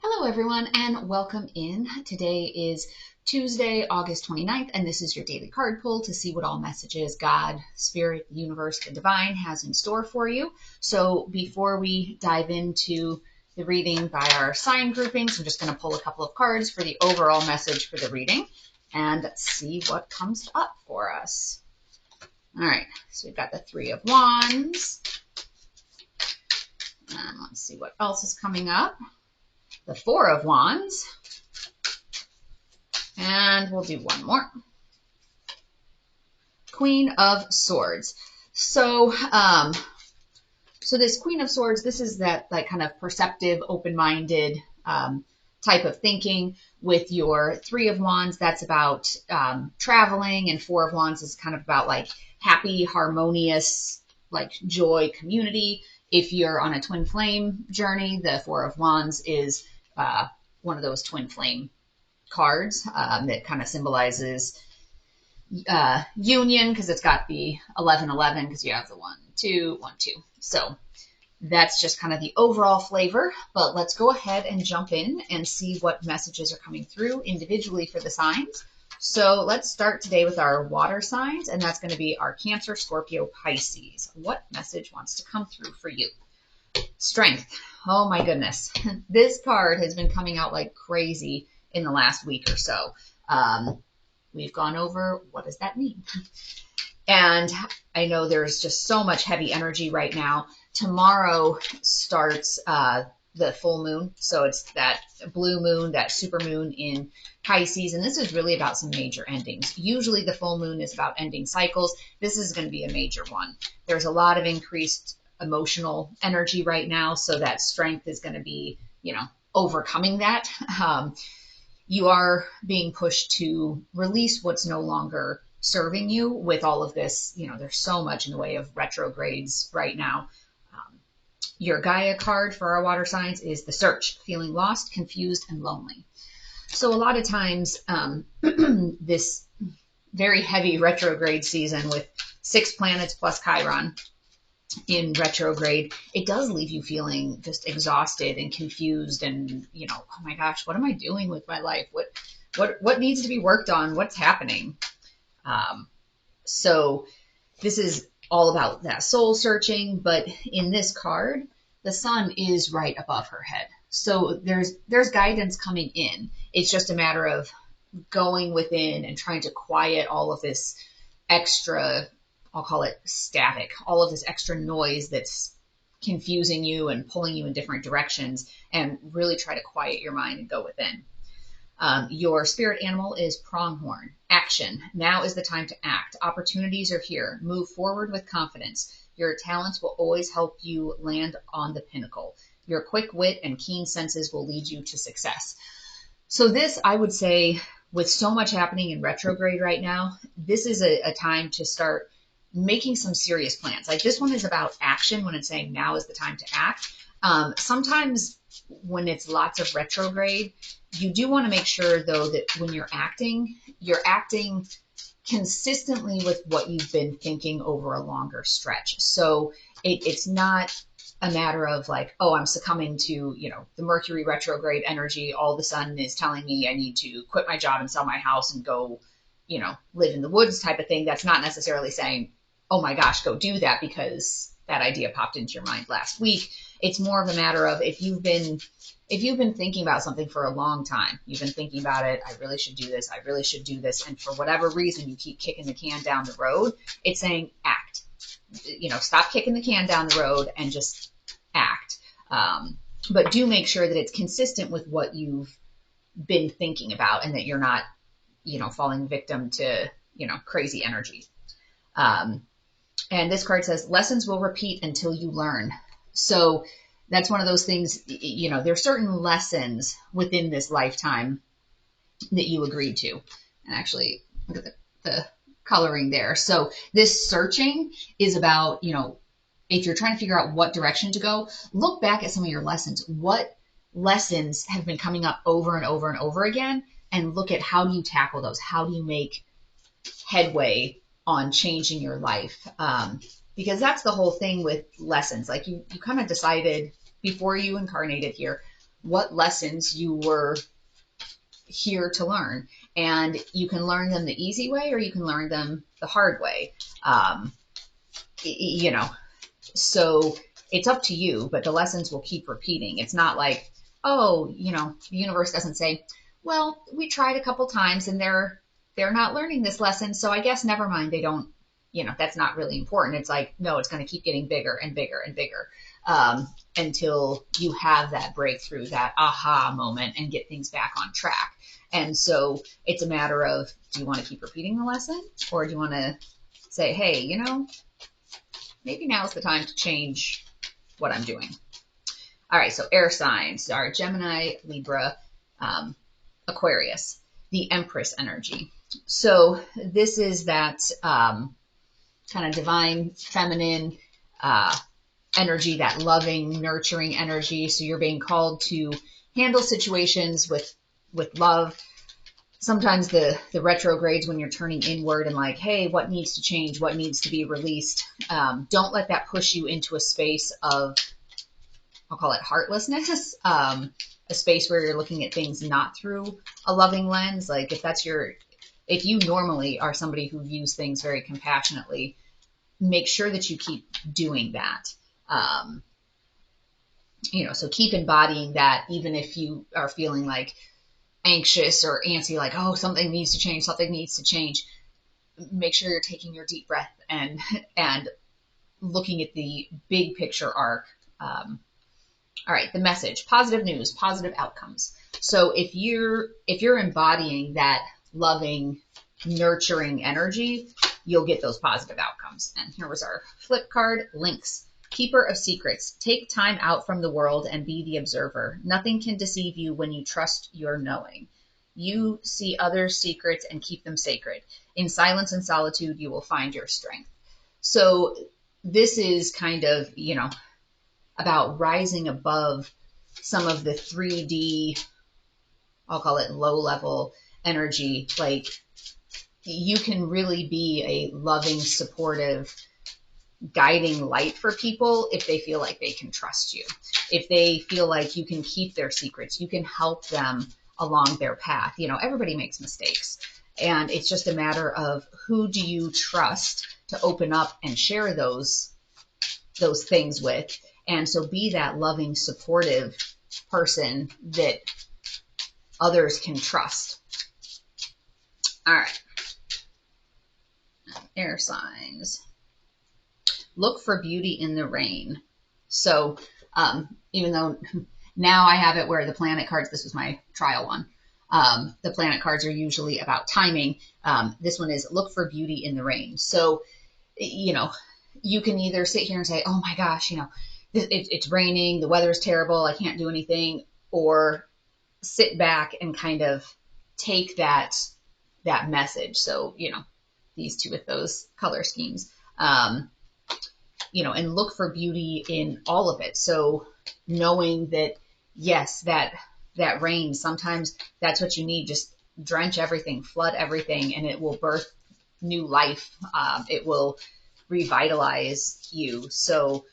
Hello, everyone, and welcome in. Today is Tuesday, August 29th, and this is your daily card pull to see what all messages God, Spirit, Universe, the Divine has in store for you. So before we dive into the reading by our sign groupings, I'm just going to pull a couple of cards for the overall message for the reading and see what comes up for us. All right, so we've got the Three of Wands. And let's see what else is coming up. The Four of Wands, and we'll do one more. Queen of Swords. So this Queen of Swords, this is that like kind of perceptive, open-minded type of thinking. With your Three of Wands, that's about traveling, and Four of Wands is kind of about like happy, harmonious, like joy, community. If you're on a twin flame journey, the Four of Wands is one of those twin flame cards that kind of symbolizes union, because it's got the 1111, because you have the 1, 2, 1, 2. So that's just kind of the overall flavor. But let's go ahead and jump in and see what messages are coming through individually for the signs. So let's start today with our water signs, and that's going to be our Cancer, Scorpio, Pisces. What message wants to come through for you? Strength. Oh my goodness. This card has been coming out like crazy in the last week or so. We've gone over what does that mean? And I know there's just so much heavy energy right now. Tomorrow starts the full moon. So it's that blue moon, that super moon in Pisces. And this is really about some major endings. Usually the full moon is about ending cycles. This is going to be a major one. There's a lot of increased emotional energy right now. So that strength is going to be, overcoming that. You are being pushed to release what's no longer serving you with all of this. There's so much in the way of retrogrades right now. Your Gaia card for our water signs is the Search, feeling lost, confused, and lonely. So a lot of times this very heavy retrograde season with 6 planets plus Chiron in retrograde, it does leave you feeling just exhausted and confused and, oh my gosh, what am I doing with my life? What needs to be worked on? What's happening? So this is all about that soul searching, but in this card, the sun is right above her head. So there's guidance coming in. It's just a matter of going within and trying to quiet all of this extra, I'll call it static, all of this extra noise that's confusing you and pulling you in different directions, and really try to quiet your mind and go within. Your spirit animal is pronghorn. Action. Now is the time to act. Opportunities are here. Move forward with confidence. Your talents will always help you land on the pinnacle. Your quick wit and keen senses will lead you to success. So this, I would say, with so much happening in retrograde right now, this is a time to start making some serious plans. Like this one is about action when it's saying now is the time to act. Sometimes when it's lots of retrograde, you do want to make sure though that when you're acting consistently with what you've been thinking over a longer stretch. So it's not a matter of like, oh, I'm succumbing to, the Mercury retrograde energy. All of a sudden is telling me I need to quit my job and sell my house and go, live in the woods type of thing. That's not necessarily saying, oh my gosh, go do that because that idea popped into your mind last week. It's more of a matter of if you've been thinking about something for a long time, you've been thinking about it, I really should do this, I really should do this, and for whatever reason you keep kicking the can down the road, it's saying act. Stop kicking the can down the road and just act. But do make sure that it's consistent with what you've been thinking about and that you're not, falling victim to, crazy energy. And this card says, lessons will repeat until you learn. So that's one of those things, there are certain lessons within this lifetime that you agreed to. And actually, look at the coloring there. So this searching is about, if you're trying to figure out what direction to go, look back at some of your lessons. What lessons have been coming up over and over and over again? And look at how do you tackle those? How do you make headway on changing your life? Because that's the whole thing with lessons. Like you kind of decided before you incarnated here, what lessons you were here to learn. And you can learn them the easy way or you can learn them the hard way. Um, you know, so it's up to you, but the lessons will keep repeating. It's not like, oh, the universe doesn't say, well, we tried a couple times and they're not learning this lesson, so I guess never mind. They don't, that's not really important. It's like, no, it's going to keep getting bigger and bigger and bigger until you have that breakthrough, that aha moment, and get things back on track. And so it's a matter of, do you want to keep repeating the lesson, or do you want to say, hey, maybe now's the time to change what I'm doing. All right, so air signs are Gemini, Libra, Aquarius, the Empress energy. So this is that kind of divine feminine energy, that loving, nurturing energy. So you're being called to handle situations with love. Sometimes the retrogrades, when you're turning inward and like, hey, what needs to change? What needs to be released? Don't let that push you into a space of, I'll call it heartlessness, a space where you're looking at things not through a loving lens. Like if you normally are somebody who views things very compassionately, make sure that you keep doing that. So keep embodying that, even if you are feeling like anxious or antsy, like, oh, something needs to change. Make sure you're taking your deep breath and looking at the big picture arc. All right, the message: positive news, positive outcomes. So if you're embodying that loving, nurturing energy, you'll get those positive outcomes. And here was our flip card: Lynx. Keeper of secrets. Take time out from the world and be the observer. Nothing can deceive you when you trust your knowing. You see others' secrets and keep them sacred. In silence and solitude, you will find your strength. So this is kind of, about rising above some of the 3D, I'll call it low level energy. Like, you can really be a loving, supportive, guiding light for people if they feel like they can trust you. If they feel like you can keep their secrets, you can help them along their path. Everybody makes mistakes, and it's just a matter of who do you trust to open up and share those things with. And so be that loving, supportive person that others can trust. All right. Air signs. Look for beauty in the rain. So even though now I have it where the planet cards, this was my trial one, the planet cards are usually about timing. This one is look for beauty in the rain. So, you can either sit here and say, oh my gosh, it's raining, the weather's terrible, I can't do anything, or sit back and kind of take that message. So, these two with those color schemes. And look for beauty in all of it. So knowing that, yes, that rain, sometimes that's what you need. Just drench everything, flood everything, and it will birth new life. It will revitalize you. So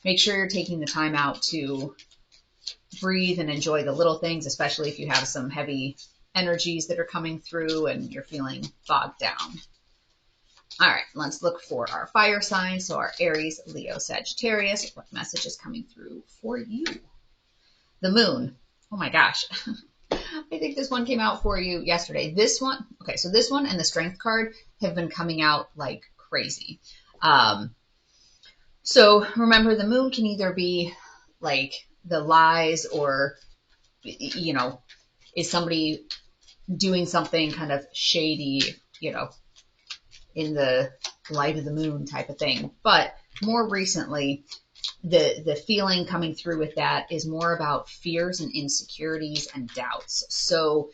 make sure you're taking the time out to breathe and enjoy the little things, especially if you have some heavy energies that are coming through and you're feeling bogged down. All right, let's look for our fire signs. So our Aries, Leo, Sagittarius. What message is coming through for you? The moon. Oh my gosh. I think this one came out for you yesterday. This one, okay, so this one and the strength card have been coming out like crazy. So remember, the moon can either be like the lies or, is somebody doing something kind of shady, in the light of the moon type of thing. But more recently, the feeling coming through with that is more about fears and insecurities and doubts. So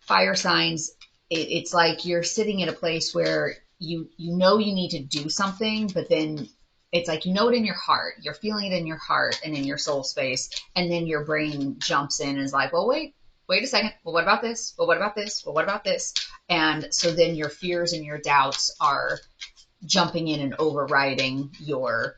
fire signs, it's like you're sitting at a place where you need to do something, but then it's like it in your heart. You're feeling it in your heart and in your soul space, and then your brain jumps in and is like, well, wait a second. Well, what about this? Well, what about this? Well, what about this? And so then your fears and your doubts are jumping in and overriding your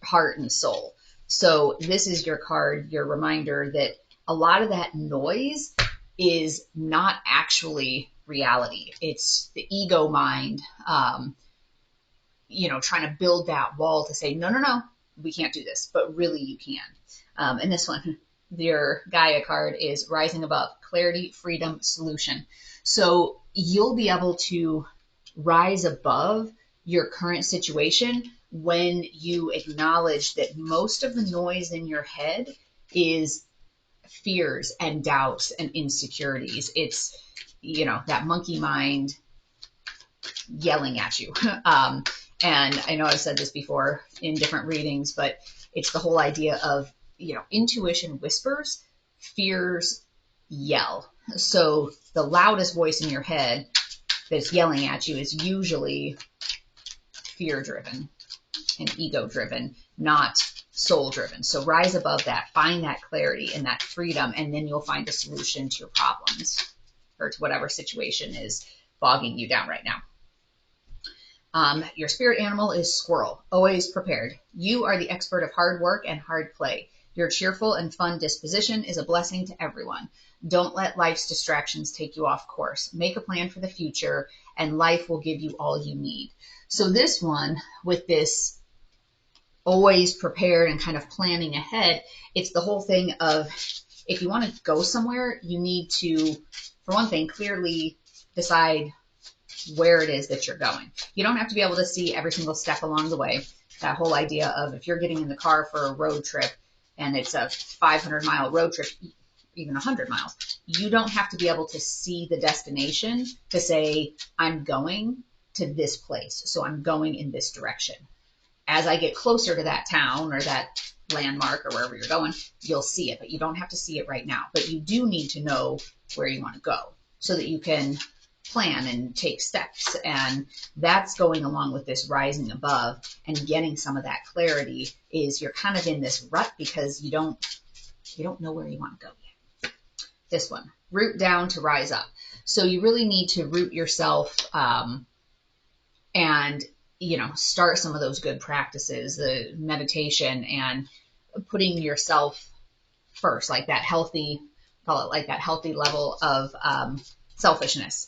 heart and soul. So this is your card, your reminder that a lot of that noise is not actually reality. It's the ego mind, trying to build that wall to say, no, no, no, we can't do this, but really you can. And this one, your Gaia card is rising above, clarity, freedom, solution. So you'll be able to rise above your current situation when you acknowledge that most of the noise in your head is fears and doubts and insecurities. It's, that monkey mind yelling at you. And I know I've said this before in different readings, but it's the whole idea of, intuition whispers, fears yell. So the loudest voice in your head that's yelling at you is usually fear-driven and ego-driven, not soul-driven. So rise above that, find that clarity and that freedom, and then you'll find a solution to your problems or to whatever situation is bogging you down right now. Your spirit animal is squirrel, always prepared. You are the expert of hard work and hard play. Your cheerful and fun disposition is a blessing to everyone. Don't let life's distractions take you off course. Make a plan for the future, and life will give you all you need. So this one, with this always prepared and kind of planning ahead, it's the whole thing of, if you want to go somewhere, you need to, for one thing, clearly decide where it is that you're going. You don't have to be able to see every single step along the way. That whole idea of, if you're getting in the car for a road trip and it's a 500-mile road trip, even 100 miles, you don't have to be able to see the destination to say, I'm going to this place, so I'm going in this direction. As I get closer to that town or that landmark or wherever you're going, you'll see it, but you don't have to see it right now. But you do need to know where you want to go so that you can plan and take steps. And that's going along with this rising above and getting some of that clarity. Is you're kind of in this rut because you don't know where you want to go yet. This one, root down to rise up. So you really need to root yourself and start some of those good practices, the meditation and putting yourself first, like that healthy, call it like that healthy level of selfishness.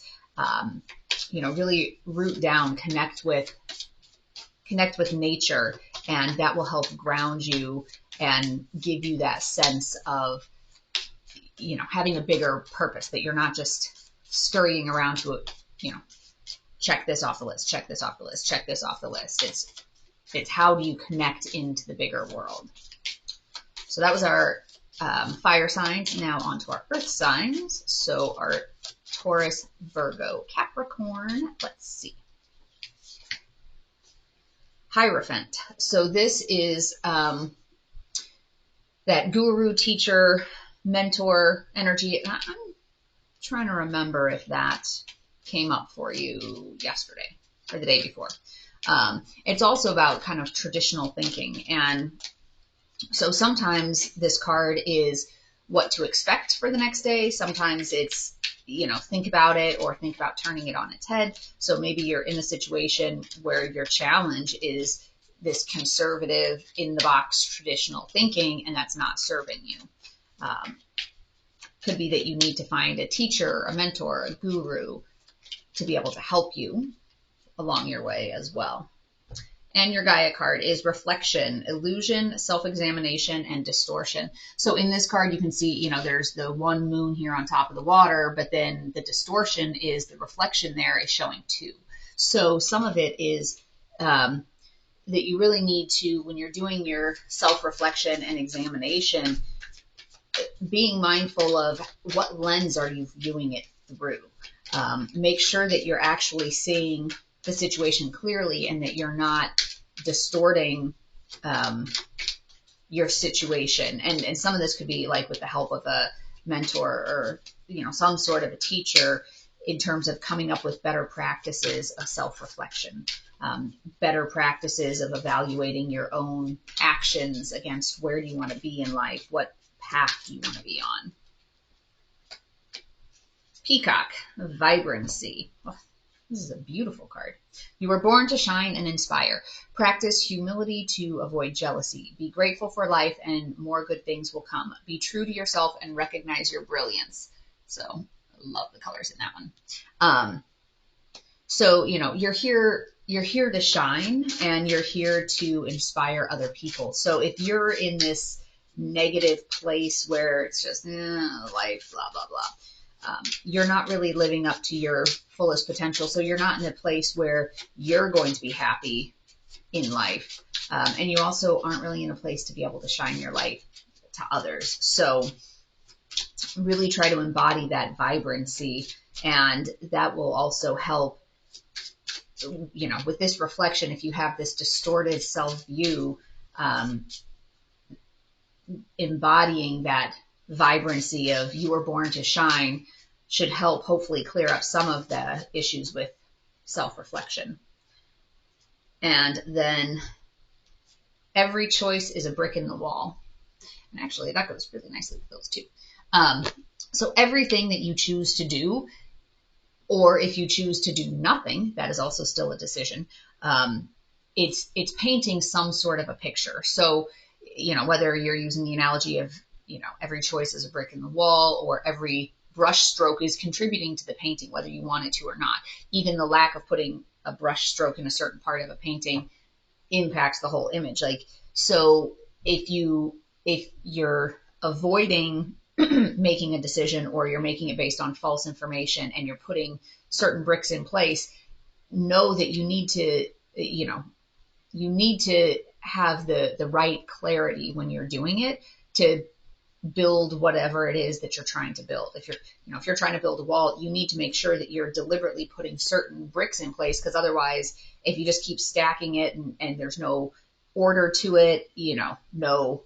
Really root down, connect with nature, and that will help ground you and give you that sense of, having a bigger purpose, that you're not just scurrying around to, check this off the list, check this off the list, check this off the list. It's how do you connect into the bigger world? So that was our fire signs. Now on to our earth signs. So our Taurus, Virgo, Capricorn. Let's see. Hierophant. So this is that guru, teacher, mentor energy. I'm trying to remember if that came up for you yesterday or the day before. It's also about kind of traditional thinking. And so sometimes this card is what to expect for the next day. Sometimes it's, think about it or think about turning it on its head. So maybe you're in a situation where your challenge is this conservative, in the box, traditional thinking, and that's not serving you. Could be that you need to find a teacher, a mentor, a guru to be able to help you along your way as well. And your Gaia card is reflection, illusion, self-examination, and distortion. So in this card, you can see, there's the one moon here on top of the water, but then the distortion is the reflection there is showing two. So some of it is that you really need to, when you're doing your self-reflection and examination, being mindful of what lens are you viewing it through. Make sure that you're actually seeing the situation clearly and that you're not distorting your situation. And some of this could be like with the help of a mentor or, some sort of a teacher in terms of coming up with better practices of self-reflection, better practices of evaluating your own actions against where do you want to be in life, what path do you want to be on. Peacock, vibrancy. This is a beautiful card. You were born to shine and inspire. Practice humility to avoid jealousy. Be grateful for life and more good things will come. Be true to yourself and recognize your brilliance. So I love the colors in that one. So, you know, you're here to shine and you're here to inspire other people. So if you're in this negative place where it's just life, blah, blah, blah, you're not really living up to your fullest potential. So you're not in a place where you're going to be happy in life. And you also aren't really in a place to be able to shine your light to others. So really try to embody that vibrancy, and that will also help, you know, with this reflection. If you have this distorted self-view, embodying that vibrancy of you were born to shine should help hopefully clear up some of the issues with self-reflection. And then every choice is a brick in the wall. And actually that goes really nicely with those two. So everything that you choose to do, or if you choose to do nothing, that is also still a decision. It's painting some sort of a picture. So, you know, whether you're using the analogy of, you know, every choice is a brick in the wall, or every brush stroke is contributing to the painting, whether you want it to or not. Even the lack of putting a brush stroke in a certain part of a painting impacts the whole image. Like, so if you're avoiding making a decision, or you're making it based on false information and you're putting certain bricks in place, know that you need to, you know, you need to have the right clarity when you're doing it to build whatever it is that you're trying to build. If you're trying to build a wall, you need to make sure that you're deliberately putting certain bricks in place, because otherwise, if you just keep stacking it and there's no order to it, you know, no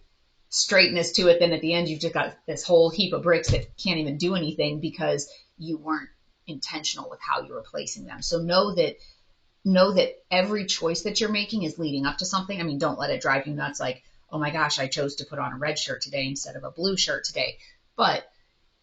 straightness to it, then at the end you've just got this whole heap of bricks that can't even do anything because you weren't intentional with how you were placing them. So know that every choice that you're making is leading up to something. I mean, don't let it drive you nuts like, oh my gosh, I chose to put on a red shirt today instead of a blue shirt today. But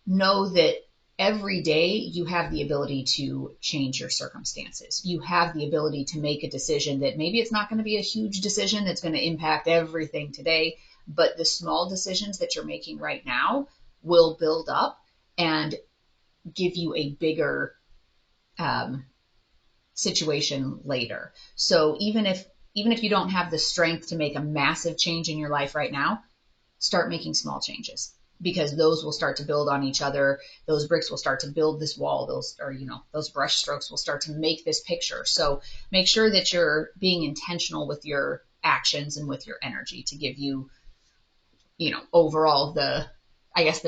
know that every day you have the ability to change your circumstances. You have the ability to make a decision that maybe it's not going to be a huge decision that's going to impact everything today, but the small decisions that you're making right now will build up and give you a bigger situation later. So even if you don't have the strength to make a massive change in your life right now, start making small changes, because those will start to build on each other. Those bricks will start to build this wall. Those brush strokes will start to make this picture. So make sure that you're being intentional with your actions and with your energy to give you, you know, overall the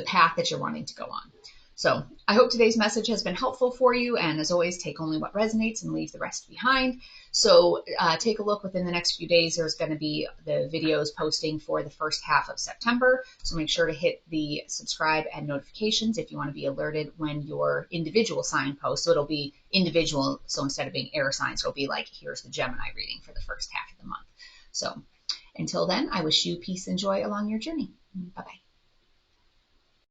path that you're wanting to go on. So I hope today's message has been helpful for you. And as always, take only what resonates and leave the rest behind. So take a look within the next few days. There's going to be the videos posting for the first half of September. So make sure to hit the subscribe and notifications if you want to be alerted when your individual sign posts. So it'll be individual. So instead of being air signs, it'll be like, here's the Gemini reading for the first half of the month. So until then, I wish you peace and joy along your journey. Bye-bye.